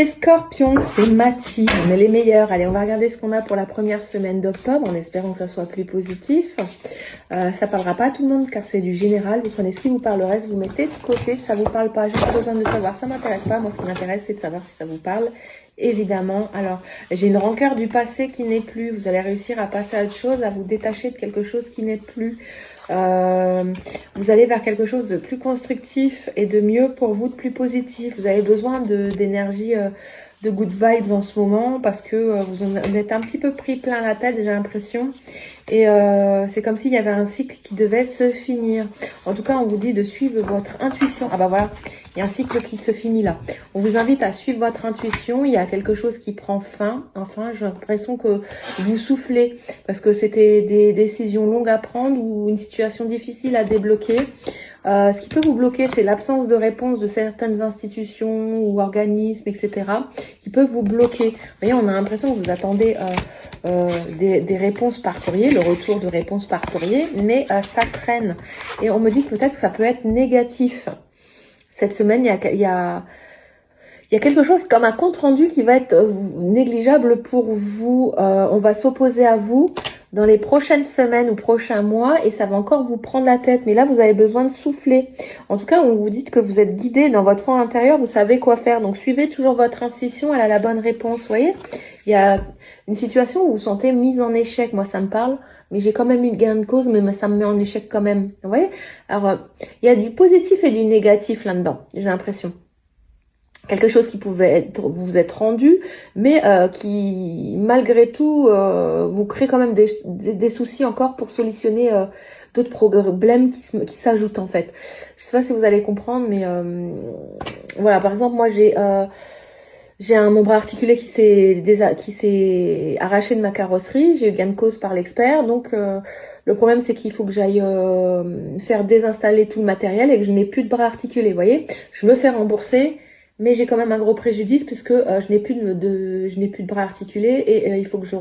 Les scorpions, c'est Mathie, on est les meilleurs. Allez, on va regarder ce qu'on a pour la première semaine d'octobre, en espérant que ça soit plus positif. Ça parlera pas à tout le monde, car c'est du général. Vous prenez ce qui vous parle, le reste, vous mettez de côté. Si ça vous parle pas, j'ai pas besoin de savoir, ça m'intéresse pas. Moi, ce qui m'intéresse, c'est de savoir si ça vous parle, évidemment. Alors, j'ai une rancœur du passé qui n'est plus. Vous allez réussir à passer à autre chose, à vous détacher de quelque chose qui n'est plus. Vous allez vers quelque chose de plus constructif et de mieux pour vous, de plus positif. Vous avez besoin d'énergie, de good vibes en ce moment parce que vous en êtes un petit peu pris plein la tête, j'ai l'impression. Et c'est comme s'il y avait un cycle qui devait se finir. En tout cas, on vous dit de suivre votre intuition. Ah bah voilà, il y a un cycle qui se finit là. On vous invite à suivre votre intuition. Il y a quelque chose qui prend fin. Enfin, j'ai l'impression que vous soufflez parce que c'était des décisions longues à prendre ou une situation difficile à débloquer. Ce qui peut vous bloquer, c'est l'absence de réponse de certaines institutions ou organismes, etc. qui peuvent vous bloquer. Vous voyez, on a l'impression que vous attendez des réponses par courrier, le retour de réponses par courrier, mais ça traîne. Et on me dit que peut-être que ça peut être négatif. Cette semaine, il y a quelque chose comme un compte-rendu qui va être négligeable pour vous. On va s'opposer à vous dans les prochaines semaines ou prochains mois et ça va encore vous prendre la tête. Mais là, vous avez besoin de souffler. En tout cas, on vous dit que vous êtes guidé dans votre fond intérieur, vous savez quoi faire. Donc, suivez toujours votre intuition, elle a la bonne réponse. Vous voyez, il y a une situation où vous vous sentez mise en échec. Moi, ça me parle. Mais j'ai quand même eu gain de cause, mais ça me met en échec quand même. Vous voyez? Alors, il y a du positif et du négatif là-dedans, j'ai l'impression. Quelque chose qui pouvait vous être rendu, mais qui, malgré tout, vous crée quand même des soucis encore pour solutionner d'autres problèmes qui s'ajoutent en fait. Je sais pas si vous allez comprendre, mais voilà, par exemple, moi j'ai mon bras articulé qui s'est arraché de ma carrosserie, j'ai eu gain de cause par l'expert, donc le problème c'est qu'il faut que j'aille faire désinstaller tout le matériel et que je n'ai plus de bras articulé, vous voyez. Je me fais rembourser, mais j'ai quand même un gros préjudice puisque je n'ai plus de bras articulés et il faut que je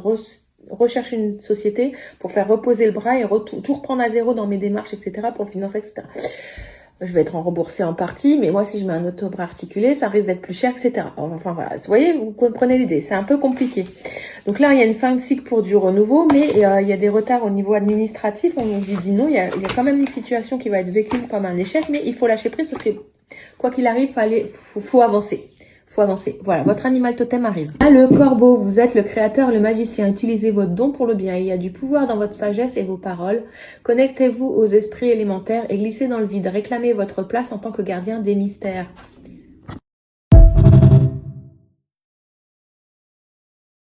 recherche une société pour faire reposer le bras et tout reprendre à zéro dans mes démarches, etc. pour le financer, etc. Je vais être remboursée en partie, mais moi, si je mets un autre bras articulé, ça risque d'être plus cher, etc. Enfin, voilà. Vous voyez, vous comprenez l'idée. C'est un peu compliqué. Donc là, il y a une fin de cycle pour du renouveau, mais il y a des retards au niveau administratif. On nous dit non, il y a quand même une situation qui va être vécue comme un échec, mais il faut lâcher prise parce que, quoi qu'il arrive, faut avancer. Faut avancer. Voilà, votre animal totem arrive. Ah, le corbeau, vous êtes le créateur, le magicien. Utilisez votre don pour le bien. Il y a du pouvoir dans votre sagesse et vos paroles. Connectez-vous aux esprits élémentaires et glissez dans le vide. Réclamez votre place en tant que gardien des mystères.